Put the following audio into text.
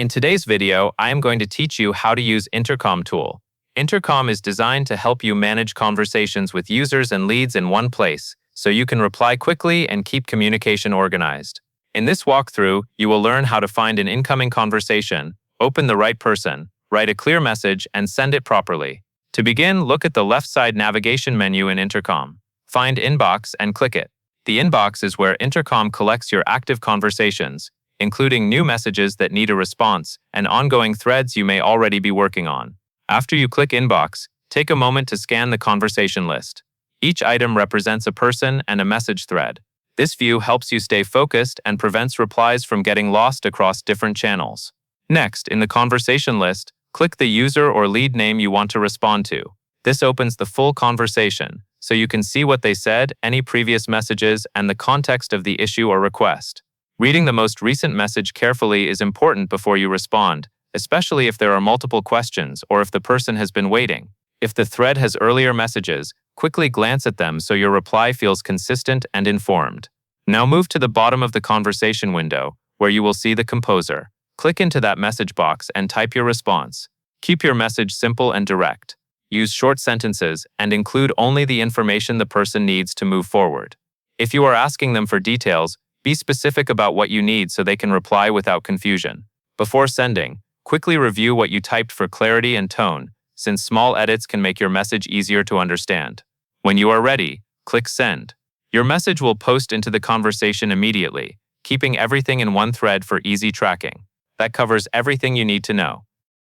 In today's video, I am going to teach you how to use Intercom tool. Intercom is designed to help you manage conversations with users and leads in one place, so you can reply quickly and keep communication organized. In this walkthrough, you will learn how to find an incoming conversation, open the right person, write a clear message, and send it properly. To begin, look at the left side navigation menu in Intercom. Find Inbox and click it. The inbox is where Intercom collects your active conversations, including new messages that need a response and ongoing threads you may already be working on. After you click Inbox, take a moment to scan the conversation list. Each item represents a person and a message thread. This view helps you stay focused and prevents replies from getting lost across different channels. Next, in the conversation list, click the user or lead name you want to respond to. This opens the full conversation, so you can see what they said, any previous messages, and the context of the issue or request. Reading the most recent message carefully is important before you respond, especially if there are multiple questions or if the person has been waiting. If the thread has earlier messages, quickly glance at them so your reply feels consistent and informed. Now move to the bottom of the conversation window, where you will see the composer. Click into that message box and type your response. Keep your message simple and direct. Use short sentences and include only the information the person needs to move forward. If you are asking them for details, be specific about what you need so they can reply without confusion. Before sending, quickly review what you typed for clarity and tone, since small edits can make your message easier to understand. When you are ready, click Send. Your message will post into the conversation immediately, keeping everything in one thread for easy tracking. That covers everything you need to know.